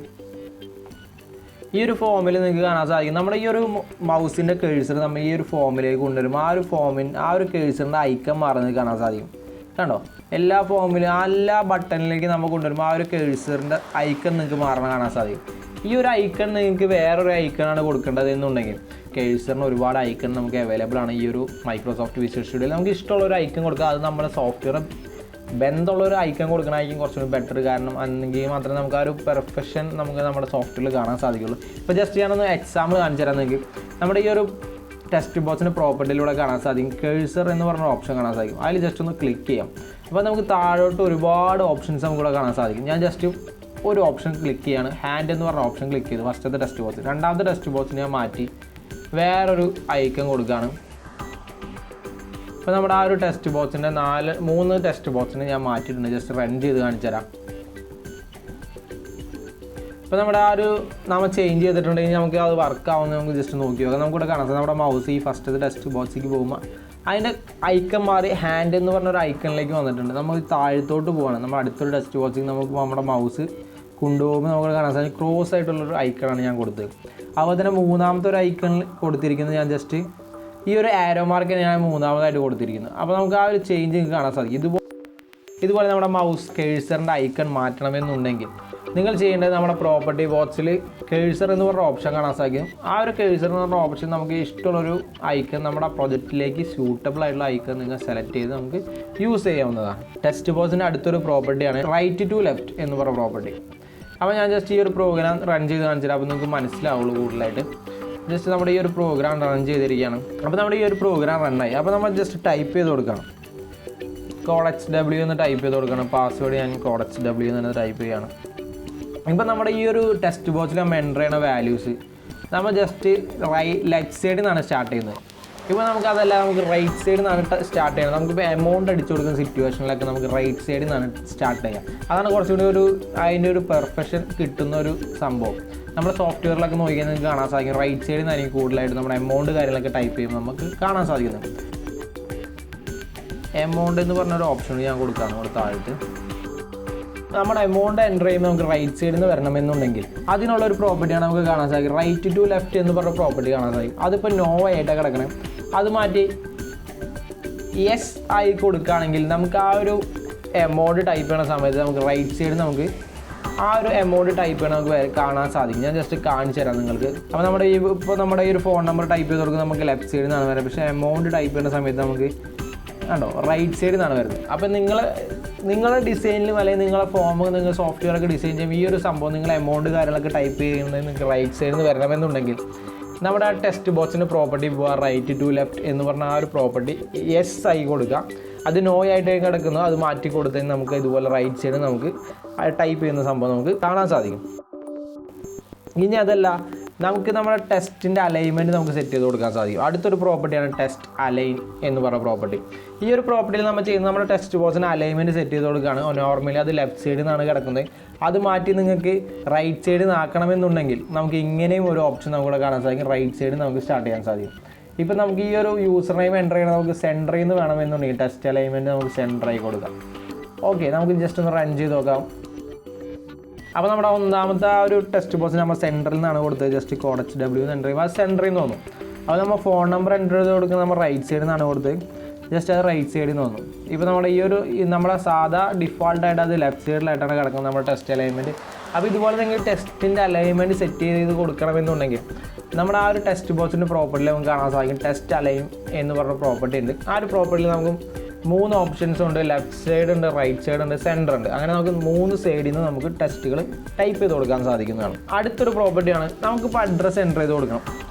ഈ ഒരു ഫോമിൽ നിങ്ങൾക്ക് കാണാൻ സാധിക്കും നമ്മുടെ ഈ ഒരു മൗസിൻ്റെ കേഴ്സർ നമ്മൾ ഈ ഒരു ഫോമിലേക്ക് കൊണ്ടുവരുമ്പോൾ ആ ഒരു കേഴ്സറിൻ്റെ ഐക്കൺ മാറുന്നത് കാണാൻ സാധിക്കും. കണ്ടോ, എല്ലാ ഫോമിലും എല്ലാ ബട്ടണിലേക്ക് നമ്മൾ കൊണ്ടുവരുമ്പോൾ ആ ഒരു കേഴ്സറിൻ്റെ ഐക്കൺ നിങ്ങൾക്ക് മാറണം കാണാൻ സാധിക്കും. ഈ ഒരു ഐക്കൺ നിങ്ങൾക്ക് വേറൊരു ഐക്കണാണ് കൊടുക്കേണ്ടത് എന്നുണ്ടെങ്കിൽ കേഴ്സറിന് ഒരുപാട് ഐക്കൺ നമുക്ക് അവൈലബിൾ ആണ്. ഈ ഒരു മൈക്രോസോഫ്റ്റ് വിഷ്വൽ സ്റ്റുഡിയോയിൽ നമുക്ക് ഇഷ്ടമുള്ള ഒരു ഐക്കൺ കൊടുക്കുക. അത് നമ്മുടെ സോഫ്റ്റ്വെയർ ബന്ധമുള്ളൊരു ഐക്കൺ കൊടുക്കണമായിരിക്കും കുറച്ചുകൂടി ബെറ്റർ. കാരണം അല്ലെങ്കിൽ മാത്രമേ നമുക്ക് ആ ഒരു പെർഫെക്ഷൻ നമുക്ക് നമ്മുടെ സോഫ്റ്റ്വെയറിൽ കാണാൻ സാധിക്കുള്ളൂ. ഇപ്പോൾ ജസ്റ്റ് ഞാനൊന്ന് എക്സാമ്പിൾ കാണിച്ചു തരാം. നിങ്ങൾക്ക് നമ്മുടെ ഈ ഒരു ടെക്സ്റ്റ് ബോക്സിൻ്റെ പ്രോപ്പർട്ടിയിലൂടെ കാണാൻ സാധിക്കും കേഴ്സർ എന്ന് പറഞ്ഞ ഓപ്ഷൻ കാണാൻ സാധിക്കും. അതിൽ ജസ്റ്റ് ഒന്ന് ക്ലിക്ക് ചെയ്യാം. അപ്പോൾ നമുക്ക് താഴോട്ട് ഒരുപാട് ഓപ്ഷൻസ് നമുക്കിവിടെ കാണാൻ സാധിക്കും. ഞാൻ ജസ്റ്റ് ഒരു ഓപ്ഷൻ ക്ലിക്ക് ചെയ്യാണ്. ഹാൻഡ് എന്ന് പറഞ്ഞ ഓപ്ഷൻ ക്ലിക്ക് ചെയ്തു ഫസ്റ്റത്തെ ടെക്സ്റ്റ് ബോക്സ്. രണ്ടാമത്തെ ടെക്സ്റ്റ് ബോക്സിന് ഞാൻ മാറ്റി വേറൊരു ഐക്കൺ കൊടുക്കുകയാണ്. ഇപ്പോൾ നമ്മുടെ ആ ഒരു ടെക്സ്റ്റ് ബോക്സിൻ്റെ 3 ടെക്സ്റ്റ് ബോക്സിന് ഞാൻ മാറ്റിയിട്ടുണ്ട്. ജസ്റ്റ് റൺ ചെയ്ത് കാണിച്ചു തരാം. ഇപ്പോൾ നമ്മുടെ ആ ഒരു നമ്മൾ ചേഞ്ച് ചെയ്തിട്ടുണ്ടെങ്കിൽ നമുക്ക് അത് വർക്ക് ആവുമെന്ന് നമുക്ക് ജസ്റ്റ് നോക്കി നോക്കാം. നമുക്കിവിടെ കാണാം നമ്മുടെ മൗസ് ഈ ഫസ്റ്റത്തെ ടെക്സ്റ്റ് ബോക്സിലേക്ക് പോകുമ്പോൾ അതിൻ്റെ ഐക്കൺ മാറി ഹാൻഡ് എന്ന് പറഞ്ഞൊരു ഐക്കണിലേക്ക് വന്നിട്ടുണ്ട്. നമ്മൾ താഴത്തോട്ട് പോവുകയാണ്. നമ്മുടെ അടുത്തൊരു ടെക്സ്റ്റ് ബോക്സിൽ നമുക്ക് നമ്മുടെ മൗസ് കൊണ്ടുപോകുമ്പോൾ നമുക്ക് കാണാൻ സാധിക്കും ക്രോസ് ആയിട്ടുള്ളൊരു ഐക്കണാണ് ഞാൻ കൊടുത്തത്. അതുപോലെ തന്നെ മൂന്നാമത്തെ ഒരു ഐക്കണിൽ കൊടുത്തിരിക്കുന്നത് ഞാൻ ജസ്റ്റ് ഈ ഒരു ആരോ മാർക്കിന് ഞാൻ മൂന്നാമതായിട്ട് കൊടുത്തിരിക്കുന്നത്. അപ്പോൾ നമുക്ക് ആ ഒരു ചേഞ്ച് നിങ്ങൾക്ക് കാണാൻ സാധിക്കും. ഇതുപോലെ നമ്മുടെ മൗസ് കേഴ്സറിൻ്റെ ഐക്കൺ മാറ്റണമെന്നുണ്ടെങ്കിൽ നിങ്ങൾ ചെയ്യേണ്ടത് നമ്മുടെ പ്രോപ്പർട്ടി ബോക്സിൽ കേഴ്സർ എന്ന് പറഞ്ഞ ഓപ്ഷൻ കാണാൻ സാധിക്കും. ആ ഒരു കേഴ്സർ എന്ന് പറഞ്ഞ ഓപ്ഷൻ നമുക്ക് ഇഷ്ടമുള്ളൊരു ഐക്കൺ നമ്മുടെ പ്രൊജക്റ്റിലേക്ക് സ്യൂട്ടബിൾ ആയിട്ടുള്ള ഐക്കൺ നിങ്ങൾ സെലക്ട് ചെയ്ത് നമുക്ക് യൂസ് ചെയ്യാവുന്നതാണ്. ടെക്സ്റ്റ് ബോക്സിൻ്റെ അടുത്തൊരു പ്രോപ്പർട്ടിയാണ് റൈറ്റ് ടു ലെഫ്റ്റ് എന്ന് പറഞ്ഞ പ്രോപ്പർട്ടി. അപ്പോൾ ഞാൻ ജസ്റ്റ് ഈ ഒരു പ്രോഗ്രാം റൺ ചെയ്ത് കാണിച്ചിട്ട് അപ്പോൾ നിങ്ങൾക്ക് മനസ്സിലാവുള്ളൂ കൂടുതലായിട്ട്. ജസ്റ്റ് നമ്മുടെ ഈ ഒരു പ്രോഗ്രാം റൺ ചെയ്തിരിക്കുകയാണ്. അപ്പോൾ നമ്മുടെ ഈ ഒരു പ്രോഗ്രാം റണ്ണായി. അപ്പോൾ നമ്മൾ ജസ്റ്റ് ടൈപ്പ് ചെയ്ത് കൊടുക്കണം. CodexW എന്ന് ടൈപ്പ് ചെയ്ത് കൊടുക്കണം. പാസ്വേഡ് ഞാൻ CodexW എന്ന് ടൈപ്പ് ചെയ്യുകയാണ്. ഇപ്പോൾ നമ്മുടെ ഈ ഒരു ടെക്സ്റ്റ് ബോക്സിൽ നമ്മൾ എൻ്റർ ചെയ്യുന്ന വാല്യൂസ് നമ്മൾ ജസ്റ്റ് ലെഫ്റ്റ് സൈഡിൽ നിന്നാണ് സ്റ്റാർട്ട് ചെയ്യുന്നത്. ഇപ്പോൾ നമുക്കതല്ല, നമുക്ക് റൈറ്റ് സൈഡിൽ നിന്നാണ് സ്റ്റാർട്ട് ചെയ്യുന്നത്. നമുക്കിപ്പോൾ എമൗണ്ട് അടിച്ചു കൊടുക്കുന്ന സിറ്റുവേഷനിലൊക്കെ നമുക്ക് റൈറ്റ് സൈഡിൽ നിന്നാണ് സ്റ്റാർട്ട് ചെയ്യുക. അതാണ് കുറച്ചുകൂടി അതിൻ്റെ ഒരു പെർഫെക്ഷൻ കിട്ടുന്ന ഒരു സംഭവം. നമ്മുടെ സോഫ്റ്റ്വെയറിലൊക്കെ നോക്കിയാൽ നിങ്ങൾക്ക് കാണാൻ സാധിക്കും റൈറ്റ് സൈഡിൽ നിന്നായിരിക്കും കൂടുതലായിട്ട് നമ്മുടെ എമൗണ്ട് കാര്യങ്ങളൊക്കെ ടൈപ്പ് ചെയ്യുമ്പോൾ നമുക്ക് കാണാൻ സാധിക്കുന്നത്. എമൗണ്ട് എന്ന് പറഞ്ഞൊരു ഓപ്ഷൻ ഞാൻ കൊടുക്കുകയാണ് ഇവിടെ താഴത്ത്. നമ്മുടെ എമൗണ്ട് എൻ്റർ ചെയ്യുമ്പോൾ നമുക്ക് റൈറ്റ് സൈഡിൽ നിന്ന് വരണമെന്നുണ്ടെങ്കിൽ അതിനുള്ളൊരു പ്രോപ്പർട്ടിയാണ് നമുക്ക് കാണാൻ സാധിക്കും. റൈറ്റ് ടു ലെഫ്റ്റ് എന്ന് പറഞ്ഞ പ്രോപ്പർട്ടി കാണാൻ സാധിക്കും. അതിപ്പോൾ നോ ആയിട്ടാണ് കിടക്കണം. അത് മാറ്റി യെസ് ആയി കൊടുക്കുകയാണെങ്കിൽ നമുക്ക് ആ ഒരു എമൗണ്ട് ടൈപ്പ് ചെയ്യുന്ന സമയത്ത് നമുക്ക് റൈറ്റ് സൈഡിൽ നമുക്ക് ആ ഒരു എമൗണ്ട് ടൈപ്പ് ചെയ്യണം നമുക്ക് കാണാൻ സാധിക്കും. ഞാൻ ജസ്റ്റ് കാണിച്ചു തരാം നിങ്ങൾക്ക്. അപ്പോൾ നമ്മുടെ ഈ ഒരു ഫോൺ നമ്പർ ടൈപ്പ് ചെയ്ത് കൊടുക്കുന്നത് നമുക്ക് ലെഫ്റ്റ് സൈഡിൽ നിന്നാണ് വരുന്നത്. പക്ഷേ എമൗണ്ട് ടൈപ്പ് ചെയ്യുന്ന സമയത്ത് നമുക്ക് കണ്ടോ റൈറ്റ് സൈഡിൽ നിന്നാണ് വരുന്നത്. അപ്പോൾ നിങ്ങളുടെ ഡിസൈനിലും അല്ലെങ്കിൽ നിങ്ങളുടെ ഫോം നിങ്ങൾ സോഫ്റ്റ്വെയറൊക്കെ ഡിസൈൻ ചെയ്യുമ്പോൾ ഈ ഒരു സംഭവം നിങ്ങൾ എമൗണ്ട് കാര്യങ്ങളൊക്കെ ടൈപ്പ് ചെയ്യുന്നത് നിങ്ങൾക്ക് റൈറ്റ് സൈഡിൽ നിന്ന് വരണമെന്നുണ്ടെങ്കിൽ നമ്മുടെ ആ ടെക്സ്റ്റ് ബോക്സിൻ്റെ പ്രോപ്പർട്ടി പോവുക, റൈറ്റ് ടു ലെഫ്റ്റ് എന്ന് പറഞ്ഞ ആ ഒരു പ്രോപ്പർട്ടി യെസ് ആയി കൊടുക്കുക. അത് നോ ആയിട്ട് കിടക്കുന്നു, അത് മാറ്റി കൊടുത്തതിന് നമുക്ക് ഇതുപോലെ റൈറ്റ് സൈഡിൽ നമുക്ക് ടൈപ്പ് ചെയ്യുന്ന സംഭവം നമുക്ക് കാണാൻ സാധിക്കും. ഇനി അതല്ല, നമുക്ക് നമ്മുടെ ടെസ്റ്റിൻ്റെ അലൈൻമെൻറ്റ് നമുക്ക് സെറ്റ് ചെയ്ത് കൊടുക്കാൻ സാധിക്കും. അടുത്തൊരു പ്രോപ്പർട്ടിയാണ് ടെസ്റ്റ് അലൈൻ എന്ന് പറയുന്ന പ്രോപ്പർട്ടി. ഈ ഒരു പ്രോപ്പർട്ടിയിൽ നമ്മൾ ചെയ്യുന്നത് നമ്മുടെ ടെക്സ്റ്റ് ബോക്സിന് അലൈൻമെൻറ്റ് സെറ്റ് ചെയ്ത് കൊടുക്കുകയാണ്. നോർമലി അത് ലെഫ്റ്റ് സൈഡിൽ നിന്നാണ് കിടക്കുന്നത്. അത് മാറ്റി നിങ്ങൾക്ക് റൈറ്റ് സൈഡിൽ നിന്ന് ആക്കണമെന്നുണ്ടെങ്കിൽ നമുക്ക് ഇങ്ങനെയും ഒരു ഓപ്ഷൻ നമുക്കിവിടെ കാണാൻ സാധിക്കും. റൈറ്റ് സൈഡിൽ നമുക്ക് സ്റ്റാർട്ട് ചെയ്യാൻ സാധിക്കും. ഇപ്പോൾ നമുക്ക് ഈ ഒരു യൂസർ നെയിം എൻ്റർ ചെയ്യണം, നമുക്ക് സെൻറ്ററിൽ നിന്ന് വേണമെന്നുണ്ടെങ്കിൽ ടെസ്റ്റ് അലൈൻമെൻറ്റ് നമുക്ക് സെൻറ്ററായി കൊടുക്കാം. ഓക്കെ, നമുക്ക് ജസ്റ്റ് ഒന്ന് റൺ ചെയ്ത് നോക്കാം. അപ്പോൾ നമ്മുടെ ഒന്നാമത്തെ ആ ഒരു ടെക്സ്റ്റ് ബോക്സ് നമ്മൾ സെൻറ്ററിൽ നിന്നാണ് കൊടുത്തത്. ജസ്റ്റ് CodexW എന്ന് എൻ്റർ ചെയ്യുമ്പോൾ അത് സെൻറ്ററിൽ നിന്ന് തോന്നും. അപ്പോൾ നമ്മൾ ഫോൺ നമ്പർ എൻ്റർ ചെയ്ത് കൊടുക്കുന്നത് നമ്മൾ റൈറ്റ് സൈഡിൽ നിന്നാണ് കൊടുത്തത്. ജസ്റ്റ് അത് റൈറ്റ് സൈഡിൽ നിന്ന് തോന്നും. ഇപ്പോൾ നമ്മുടെ നമ്മുടെ സാധാ ഡിഫോൾട്ടായിട്ട് അത് ലെഫ്റ്റ് സൈഡിലായിട്ടാണ് കിടക്കുന്നത് നമ്മുടെ ടെസ്റ്റ് അലൈൻമെൻറ്റ്. അപ്പോൾ ഇതുപോലെ നിങ്ങൾ ടെസ്റ്റിൻ്റെ അലൈൻമെൻറ്റ് സെറ്റ് ചെയ്ത് കൊടുക്കണമെന്നുണ്ടെങ്കിൽ നമ്മുടെ ആ ഒരു ടെക്സ്റ്റ് ബോക്സിൻ്റെ പ്രോപ്പർട്ടിയിൽ നമുക്ക് കാണാൻ സാധിക്കും ടെസ്റ്റ് അലൈൻ എന്ന് പറഞ്ഞ പ്രോപ്പർട്ടി ഉണ്ട്. ആ ഒരു പ്രോപ്പർട്ടിയിൽ നമുക്ക് 3 ഓപ്ഷൻസ് ഉണ്ട്. ലെഫ്റ്റ് സൈഡ് ഉണ്ട്, റൈറ്റ് സൈഡ് ഉണ്ട്, സെൻറ്റർ ഉണ്ട്. അങ്ങനെ നമുക്ക് 3 സൈഡിൽ നിന്ന് നമുക്ക് ടെസ്റ്റുകൾ ടൈപ്പ് ചെയ്ത് കൊടുക്കാൻ സാധിക്കുന്നതാണ്. അടുത്തൊരു പ്രോപ്പർട്ടിയാണ് നമുക്കിപ്പോൾ അഡ്രസ്സ് എൻ്റർ ചെയ്ത് കൊടുക്കണം.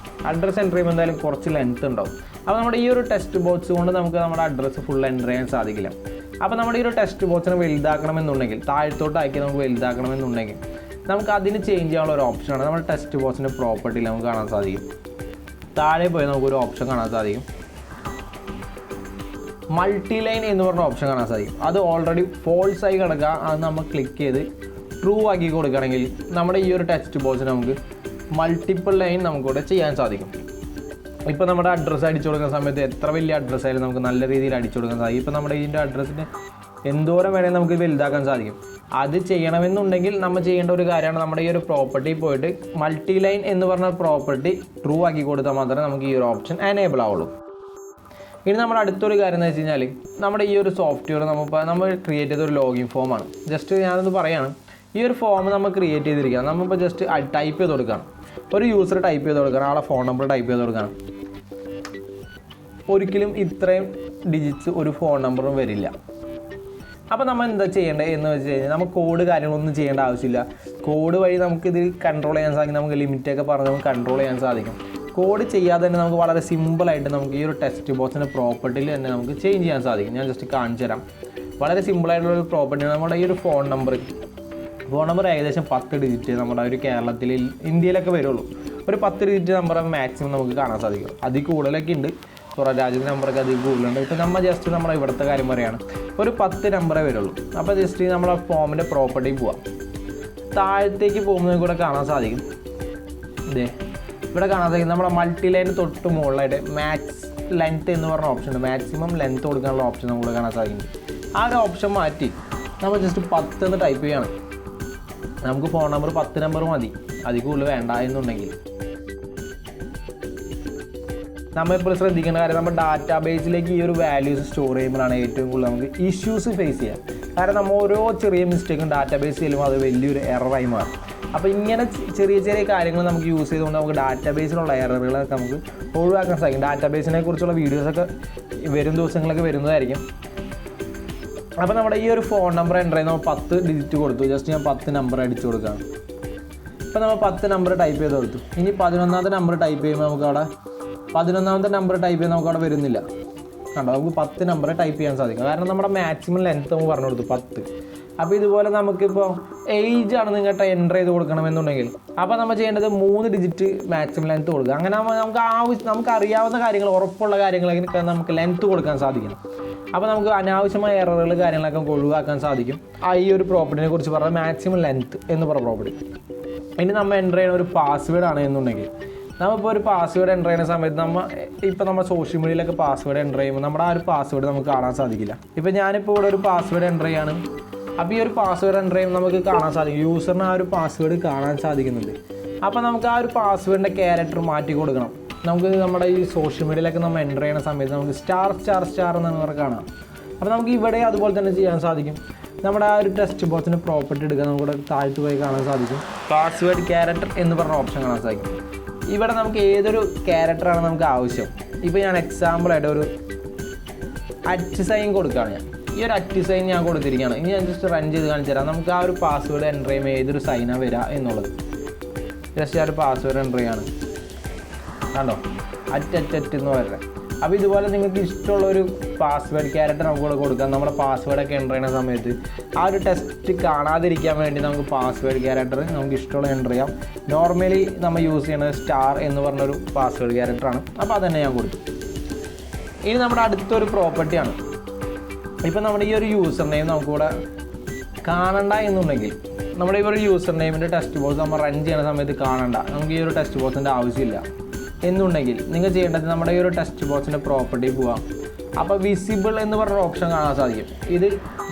അഡ്രസ്സ് എൻ്റർ ചെയ്യുമ്പോൾ എന്തായാലും കുറച്ച് ലെങ്ത്ത് ഉണ്ടാവും. അപ്പോൾ നമ്മുടെ ഈ ഒരു ടെക്സ്റ്റ് ബോക്സ് കൊണ്ട് നമുക്ക് നമ്മുടെ അഡ്രസ്സ് ഫുൾ എൻ്റർ ചെയ്യാൻ സാധിക്കില്ല. അപ്പോൾ നമ്മുടെ ഈ ഒരു ടെക്സ്റ്റ് ബോക്സിനെ വലുതാക്കണമെന്നുണ്ടെങ്കിൽ താഴത്തോട്ട് ആക്കി നമുക്ക് വലുതാക്കണമെന്നുണ്ടെങ്കിൽ നമുക്ക് അതിന് ചേഞ്ച് ചെയ്യാനുള്ള ഒരു ഓപ്ഷനാണ് നമ്മുടെ ടെക്സ്റ്റ് ബോക്സിൻ്റെ പ്രോപ്പർട്ടിയിൽ നമുക്ക് കാണാൻ സാധിക്കും. താഴെ പോയി നമുക്കൊരു ഓപ്ഷൻ കാണാൻ സാധിക്കും. മൾട്ടി ലൈൻ എന്ന് പറഞ്ഞ ഓപ്ഷൻ കാണാൻ സാധിക്കും. അത് ഓൾറെഡി ഫോൾസ് ആയി കിടക്കുക. അത് നമ്മൾ ക്ലിക്ക് ചെയ്ത് ട്രൂ ആക്കി കൊടുക്കുകയാണെങ്കിൽ നമ്മുടെ ഈ ഒരു ടെക്സ്റ്റ് ബോക്സിന് നമുക്ക് മൾട്ടിപ്പിൾ ലൈൻ നമുക്കിവിടെ ചെയ്യാൻ സാധിക്കും. ഇപ്പോൾ നമ്മുടെ അഡ്രസ്സ് അടിച്ചു കൊടുക്കുന്ന സമയത്ത് എത്ര വലിയ അഡ്രസ്സായാലും നമുക്ക് നല്ല രീതിയിൽ അടിച്ചു കൊടുക്കാൻ സാധിക്കും. ഇപ്പോൾ നമ്മുടെ ഇതിൻ്റെ അഡ്രസ്സിന് എന്തോരം വേണേൽ നമുക്ക് വലുതാക്കാൻ സാധിക്കും. അത് ചെയ്യണമെന്നുണ്ടെങ്കിൽ നമ്മൾ ചെയ്യേണ്ട ഒരു കാര്യമാണ് നമ്മുടെ ഈ ഒരു പ്രോപ്പർട്ടി പോയിട്ട് മൾട്ടി ലൈൻ എന്ന് പറഞ്ഞ പ്രോപ്പർട്ടി ട്രൂ ആക്കി കൊടുത്താൽ മാത്രമേ നമുക്ക് ഈ ഒരു ഓപ്ഷൻ എനേബിൾ ആവുള്ളൂ. ഇനി നമ്മുടെ അടുത്തൊരു കാര്യം എന്ന് വെച്ച് കഴിഞ്ഞാൽ നമ്മുടെ ഈ ഒരു സോഫ്റ്റ്വെയർ നമ്മൾ ക്രിയേറ്റ് ചെയ്തൊരു ലോഗിൻ ഫോമാണ്. ജസ്റ്റ് ഞാനൊന്ന് പറയുകയാണ്, ഈ ഒരു ഫോം നമ്മൾ ക്രിയേറ്റ് ചെയ്തിരിക്കുകയാണ്. നമ്മളിപ്പോൾ ജസ്റ്റ് ടൈപ്പ് ചെയ്ത് കൊടുക്കുകയാണ്. ഒരു യൂസർ ടൈപ്പ് ചെയ്ത് കൊടുക്കണം, ആളെ ഫോൺ നമ്പർ ടൈപ്പ് ചെയ്ത് കൊടുക്കണം. ഒരിക്കലും ഇത്രയും ഡിജിറ്റ്സ് ഒരു ഫോൺ നമ്പറും വരില്ല. അപ്പോൾ നമ്മൾ എന്താ ചെയ്യേണ്ടത് എന്ന് വെച്ച് കഴിഞ്ഞാൽ നമുക്ക് കോഡ് കാര്യങ്ങളൊന്നും ചെയ്യേണ്ട ആവശ്യമില്ല. കോഡ് വഴി നമുക്കിത് കൺട്രോൾ ചെയ്യാൻ സാധിക്കും. നമുക്ക് ലിമിറ്റൊക്കെ പറഞ്ഞ് നമുക്ക് കൺട്രോൾ ചെയ്യാൻ സാധിക്കും. കോഡ് ചെയ്യാതെ തന്നെ നമുക്ക് വളരെ സിമ്പിളായിട്ട് നമുക്ക് ഈ ഒരു ടെക്സ്റ്റ് ബോക്സിൻ്റെ പ്രോപ്പർട്ടിയിൽ തന്നെ നമുക്ക് ചേഞ്ച് ചെയ്യാൻ സാധിക്കും. ഞാൻ ജസ്റ്റ് കാണിച്ചു തരാം. വളരെ സിമ്പിളായിട്ടുള്ളൊരു പ്രോപ്പർട്ടിയാണ്. നമ്മുടെ ഈ ഒരു ഫോൺ നമ്പർ ഏകദേശം 10 ഡിജിറ്റ് നമ്മുടെ ഒരു കേരളത്തിൽ ഇന്ത്യയിലൊക്കെ വരുള്ളൂ. ഒരു 10 ഡിജിറ്റ് നമ്പർ മാക്സിമം നമുക്ക് കാണാൻ സാധിക്കും. അതിൽ കൂടുതലൊക്കെ ഉണ്ട്, പുറം രാജ്യത്തെ നമ്പറൊക്കെ അതിൽ കൂടുതലുണ്ട്. ഇപ്പോൾ നമ്മൾ ജസ്റ്റ് നമ്മുടെ ഇവിടുത്തെ കാര്യം പറയുകയാണ്, ഒരു 10 നമ്പറേ വരുള്ളൂ. അപ്പോൾ ജസ്റ്റ് നമ്മളെ ഫോമിൻ്റെ പ്രോപ്പർട്ടി പോവാം. താഴത്തേക്ക് പോകുന്നതിൽ കൂടെ കാണാൻ സാധിക്കും. ഇവിടെ കാണാൻ സാധിക്കും നമ്മുടെ മൾട്ടി ലൈൻ തൊട്ട് മുകളിലായിട്ട് മാക്സ് ലെങ്ത്ത് എന്ന് പറഞ്ഞ ഓപ്ഷൻ ഉണ്ട്. മാക്സിമം ലെങ്ത്ത് കൊടുക്കാനുള്ള ഓപ്ഷൻ നമുക്ക് കാണാൻ സാധിക്കും. ആ ഒരു ഓപ്ഷൻ മാറ്റി നമ്മൾ ജസ്റ്റ് 10 എന്ന് ടൈപ്പ് ചെയ്യുകയാണ്. നമുക്ക് ഫോൺ നമ്പർ 10 നമ്പർ മതി, അതിൽ കൂടുതൽ വേണ്ട എന്നുണ്ടെങ്കിൽ നമ്മളിപ്പോൾ ശ്രദ്ധിക്കേണ്ട കാര്യം, നമ്മുടെ ഡാറ്റാബേസിലേക്ക് ഈ ഒരു വാല്യൂസ് സ്റ്റോർ ചെയ്യുമ്പോഴാണ് ഏറ്റവും കൂടുതൽ നമുക്ക് ഇഷ്യൂസ് ഫേസ് ചെയ്യുക. കാരണം നമ്മൾ ഓരോ ചെറിയ മിസ്റ്റേക്കും ഡാറ്റാബേസ് ചെല്ലുമ്പോൾ അത് വലിയൊരു എററായി മാറും. അപ്പോൾ ഇങ്ങനെ ചെറിയ ചെറിയ കാര്യങ്ങൾ നമുക്ക് യൂസ് ചെയ്തുകൊണ്ട് നമുക്ക് ഡാറ്റാബേസിലുള്ള എററുകളൊക്കെ നമുക്ക് ഒഴിവാക്കാൻ സാധിക്കും. ഡാറ്റാബേസിനെ കുറിച്ചുള്ള വീഡിയോസൊക്കെ വരും ദിവസങ്ങളൊക്കെ വരുന്നതായിരിക്കും. അപ്പോൾ നമ്മുടെ ഈ ഒരു ഫോൺ നമ്പർ എൻ്റർ ചെയ്യുന്ന 10 ഡിജിറ്റ് കൊടുത്തു. ജസ്റ്റ് ഞാൻ 10 നമ്പർ അടിച്ചു കൊടുക്കുകയാണ്. ഇപ്പോൾ നമ്മൾ 10 നമ്പർ ടൈപ്പ് ചെയ്ത് കൊടുത്തു. ഇനി 11ാമത്തെ നമ്പർ ടൈപ്പ് ചെയ്യുമ്പോൾ നമുക്കവിടെ 11ാമത്തെ നമ്പർ ടൈപ്പ് ചെയ്യുമ്പോൾ നമുക്കവിടെ വരുന്നില്ല. കണ്ടോ, നമുക്ക് 10 നമ്പർ ടൈപ്പ് ചെയ്യാൻ സാധിക്കും. കാരണം നമ്മുടെ മാക്സിമം ലെങ്ത്ത് നമുക്ക് പറഞ്ഞു കൊടുത്തു 10. അപ്പോൾ ഇതുപോലെ നമുക്കിപ്പോൾ ഏജാണ് നിങ്ങൾക്ക് എൻ്റർ ചെയ്ത് കൊടുക്കണമെന്നുണ്ടെങ്കിൽ അപ്പോൾ നമ്മൾ ചെയ്യേണ്ടത് 3 ഡിജിറ്റ് മാക്സിമം ലെങ്ത്ത് കൊടുക്കുക. അങ്ങനെ നമുക്ക് അറിയാവുന്ന കാര്യങ്ങൾ, ഉറപ്പുള്ള കാര്യങ്ങളൊക്കെ നമുക്ക് ലെങ്ത്ത് കൊടുക്കാൻ സാധിക്കണം. അപ്പോൾ നമുക്ക് അനാവശ്യമായ എററുകൾ കാര്യങ്ങളൊക്കെ ഒഴിവാക്കാൻ സാധിക്കും. ഈ ഒരു പ്രോപ്പർട്ടിനെ കുറിച്ച് പറഞ്ഞാൽ മാക്സിമം ലെങ്ത്ത് എന്ന് പറഞ്ഞ പ്രോപ്പർട്ടി. ഇനി നമ്മൾ എൻ്റർ ചെയ്യുന്ന ഒരു പാസ്വേഡ് ആണ് എന്നുണ്ടെങ്കിൽ, നമ്മളിപ്പോൾ ഒരു പാസ്വേഡ് എൻ്റർ ചെയ്യുന്ന സമയത്ത് നമ്മൾ സോഷ്യൽ മീഡിയയിലൊക്കെ പാസ്വേഡ് എൻ്റർ ചെയ്യുമ്പോൾ നമ്മുടെ ആ ഒരു പാസ്വേഡ് നമുക്ക് കാണാൻ സാധിക്കില്ല. ഇപ്പോൾ ഞാനിപ്പോൾ ഇവിടെ ഒരു പാസ്വേഡ് എൻ്റർ ചെയ്യാണ്. അപ്പോൾ ഈ ഒരു പാസ്വേഡ് എൻ്റർ ചെയ്യുമ്പോൾ നമുക്ക് കാണാൻ സാധിക്കും, യൂസറിന് ആ ഒരു പാസ്വേഡ് കാണാൻ സാധിക്കുന്നുണ്ട്. അപ്പോൾ നമുക്ക് ആ ഒരു പാസ്വേഡിൻ്റെ ക്യാരക്ടർ മാറ്റി കൊടുക്കണം. നമുക്ക് നമ്മുടെ ഈ സോഷ്യൽ മീഡിയയിലൊക്കെ നമ്മൾ എൻ്റർ ചെയ്യുന്ന സമയത്ത് നമുക്ക് സ്റ്റാർ എന്നാണ് പറഞ്ഞ് കാണാം. അപ്പോൾ നമുക്ക് ഇവിടെ അതുപോലെ തന്നെ ചെയ്യാൻ സാധിക്കും. നമ്മുടെ ആ ഒരു ടെക്സ്റ്റ് ബോക്സിൻ്റെ പ്രോപ്പർട്ടി എടുക്കുക, നമുക്കിവിടെ താഴ്ത്തു പോയി കാണാൻ സാധിക്കും. പാസ്വേഡ് ക്യാരക്ടർ എന്ന് പറഞ്ഞ ഓപ്ഷൻ കാണാൻ സാധിക്കും. ഇവിടെ നമുക്ക് ഏതൊരു ക്യാരക്ടറാണ് നമുക്ക് ആവശ്യം. ഇപ്പോൾ ഞാൻ എക്സാമ്പിളായിട്ട് ഒരു അറ്റ് സൈൻ കൊടുക്കുകയാണ്. ഈ ഒരു അറ്റ് സൈൻ ഞാൻ കൊടുത്തിരിക്കുകയാണ്. ഇനി ഞാൻ ജസ്റ്റ് റൺ ചെയ്ത് കാണിച്ചു തരാം. നമുക്ക് ആ ഒരു പാസ്വേഡ് എൻ്റർ ചെയ്യുമ്പോൾ ഏതൊരു സൈനാണ് വരിക എന്നുള്ളത്. ജസ്റ്റ് ആ ഒരു പാസ്വേഡ് എൻ്റർ ചെയ്യാണ്, കണ്ടോ, അറ്റ് എന്ന് പറയുന്നത്. അപ്പോൾ ഇതുപോലെ നിങ്ങൾക്ക് ഇഷ്ടമുള്ളൊരു പാസ്വേഡ് ക്യാരക്ടർ നമുക്ക് കൊടുക്കാം. നമ്മുടെ പാസ്വേഡൊക്കെ എൻ്റർ ചെയ്യുന്ന സമയത്ത് ആ ഒരു ടെക്സ്റ്റ് കാണാതിരിക്കാൻ വേണ്ടി നമുക്ക് പാസ്വേഡ് ക്യാരക്ടർ നമുക്ക് ഇഷ്ടമുള്ള എൻ്റർ ചെയ്യാം. നോർമലി നമ്മൾ യൂസ് ചെയ്യുന്നത് സ്റ്റാർ എന്ന് പറഞ്ഞൊരു പാസ്വേഡ് ക്യാരക്ടറാണ്. അപ്പോൾ അതന്നെ ഞാൻ കൊടുത്തു. ഇനി നമ്മുടെ അടുത്തൊരു പ്രോപ്പർട്ടിയാണ്. ഇപ്പോൾ നമ്മുടെ ഈ ഒരു യൂസർ നെയിം നമുക്കിവിടെ കാണണ്ട എന്നുണ്ടെങ്കിൽ, നമ്മുടെ ഈ ഒരു യൂസർ നെയിമിൻ്റെ ടെക്സ്റ്റ് ബോക്സ് നമ്മൾ റൺ ചെയ്യുന്ന സമയത്ത് കാണണ്ട, നമുക്ക് ഈ ഒരു ടെക്സ്റ്റ് ബോക്സിൻ്റെ ആവശ്യമില്ല എന്നുണ്ടെങ്കിൽ നിങ്ങൾ ചെയ്യേണ്ടത് നമ്മുടെ ഈ ഒരു ടെക്സ്റ്റ് ബോക്സിൻ്റെ പ്രോപ്പർട്ടി പോവാം. അപ്പോൾ വിസിബിൾ എന്ന് പറഞ്ഞ ഓപ്ഷൻ കാണാൻ സാധിക്കും. ഇത്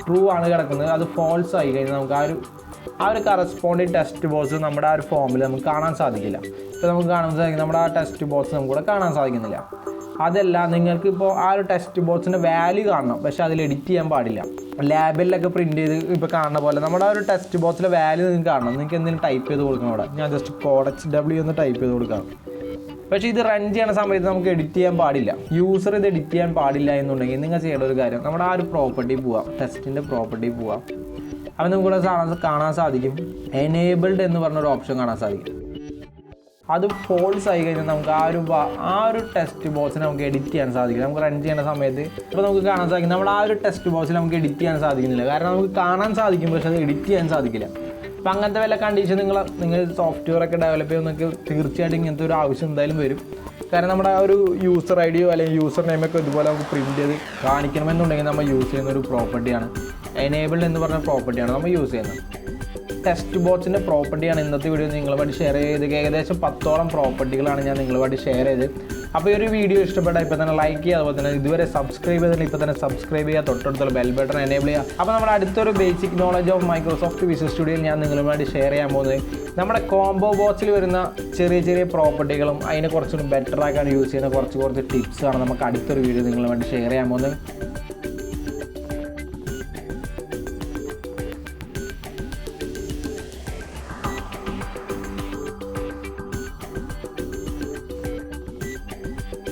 ട്രൂ ആണ് കിടക്കുന്നത്. അത് ഫോൾസ് ആയി കഴിഞ്ഞാൽ നമുക്ക് ആ ഒരു കറസ്പോണ്ടിങ് ടെക്സ്റ്റ് ബോക്സ് നമ്മുടെ ആ ഒരു ഫോമിൽ നമുക്ക് കാണാൻ സാധിക്കില്ല. ഇപ്പോൾ നമുക്ക് കാണാൻ സാധിക്കും നമ്മുടെ ആ ടെക്സ്റ്റ് ബോക്സ് നമുക്കിവിടെ കാണാൻ സാധിക്കുന്നില്ല. അതല്ല, നിങ്ങൾക്ക് ഇപ്പോൾ ആ ഒരു ടെക്സ്റ്റ് ബോക്സിൻ്റെ വാല്യൂ കാണണം, പക്ഷേ അതിൽ എഡിറ്റ് ചെയ്യാൻ പാടില്ല. ലാബിലൊക്കെ പ്രിൻറ്റ് ചെയ്ത് ഇപ്പോൾ കാണുന്ന പോലെ നമ്മുടെ ആ ഒരു ടെക്സ്റ്റ് ബോക്സിലെ വാല്യൂ നിങ്ങൾക്ക് കാണണം. നിങ്ങൾക്ക് എന്തെങ്കിലും ടൈപ്പ് ചെയ്ത് കൊടുക്കണം. അവിടെ ഞാൻ ജസ്റ്റ് CodexW എന്ന് ടൈപ്പ് ചെയ്ത് കൊടുക്കാം. പക്ഷേ ഇത് റൺ ചെയ്യുന്ന സമയത്ത് നമുക്ക് എഡിറ്റ് ചെയ്യാൻ പാടില്ല. യൂസർ ഇത് എഡിറ്റ് ചെയ്യാൻ പാടില്ല എന്നുണ്ടെങ്കിൽ നിങ്ങൾ ചെയ്യേണ്ട ഒരു കാര്യം, നമ്മുടെ ആ ഒരു പ്രോപ്പർട്ടി പോവാം, ടെക്സ്റ്റിൻ്റെ പ്രോപ്പർട്ടി പോവാം. അപ്പോൾ നമുക്കിവിടെ കാണാൻ സാധിക്കും എനേബിൾഡ് എന്ന് പറഞ്ഞൊരു ഓപ്ഷൻ കാണാൻ സാധിക്കും. അത് ഫോൾസ് ആയി കഴിഞ്ഞാൽ നമുക്ക് ആ ഒരു ടെക്സ്റ്റ് ബോക്സിനെ നമുക്ക് എഡിറ്റ് ചെയ്യാൻ സാധിക്കില്ല. നമുക്ക് റൺ ചെയ്യുന്ന സമയത്ത് ഇപ്പോൾ നമുക്ക് കാണാൻ സാധിക്കും നമ്മുടെ ആ ഒരു ടെക്സ്റ്റ് ബോക്സിൽ നമുക്ക് എഡിറ്റ് ചെയ്യാൻ സാധിക്കുന്നില്ല. കാരണം നമുക്ക് കാണാൻ സാധിക്കും, പക്ഷേ അത് എഡിറ്റ് ചെയ്യാൻ സാധിക്കില്ല. അപ്പോൾ അങ്ങനത്തെ വല്ല കണ്ടീഷൻ നിങ്ങൾ സോഫ്റ്റ്വെയർ ഒക്കെ ഡെവലപ്പ് ചെയ്യുന്നതൊക്കെ തീർച്ചയായിട്ടും ഇങ്ങനത്തെ ഒരു ആവശ്യം എന്തായാലും വരും. കാരണം നമ്മുടെ ആ ഒരു യൂസർ ഐഡിയോ അല്ലെങ്കിൽ യൂസർ നെയിമൊക്കെ ഇതുപോലെ നമുക്ക് പ്രിൻറ്റ് ചെയ്ത് കാണിക്കണമെന്നുണ്ടെങ്കിൽ നമ്മൾ യൂസ് ചെയ്യുന്ന ഒരു പ്രോപ്പർട്ടിയാണ് എനേബിൾഡ് എന്ന് പറഞ്ഞ പ്രോപ്പർട്ടിയാണ് നമ്മൾ യൂസ് ചെയ്യുന്നത്. ടെക്സ്റ്റ് ബോക്സിൻ്റെ പ്രോപ്പർട്ടിയാണ് ഇന്നത്തെ വീഡിയോ നിങ്ങളുമായിട്ട് ഷെയർ ചെയ്ത്. ഏകദേശം 10ഓളം പ്രോപ്പർട്ടികളാണ് ഞാൻ നിങ്ങളുമായിട്ട് ഷെയർ ചെയ്ത്. അപ്പോൾ ഈ ഒരു വീഡിയോ ഇഷ്ടപ്പെട്ടാൽ ഇപ്പോൾ തന്നെ ലൈക്ക് ചെയ്യുക, അതുപോലെ തന്നെ ഇതുവരെ സബ്സ്ക്രൈബ് ചെയ്തിട്ട് ഇപ്പോൾ തന്നെ സബ്സ്ക്രൈബ് ചെയ്യുക, തൊട്ടടുത്തുള്ള ബെൽ ബട്ടൺ എനേബിൾ ചെയ്യുക. അപ്പോൾ നമ്മുടെ അടുത്തൊരു basic knowledge of Microsoft visual സ്റ്റുഡിയോയിൽ ഞാൻ നിങ്ങളുമായിട്ട് ഷെയർ ചെയ്യാൻ പോകുന്നത് നമ്മുടെ കോംബോ ബോക്സിൽ വരുന്ന ചെറിയ പ്രോപ്പർട്ടികളും അതിനെ കുറച്ചുകൂടി ബെറ്റർ ആക്കാൻ യൂസ് ചെയ്യുന്ന കുറച്ച് ടിപ്സാണ് നമുക്ക് അടുത്തൊരു വീഡിയോ നിങ്ങളുമായിട്ട് ഷെയർ ചെയ്യാൻ പോകുന്നത്.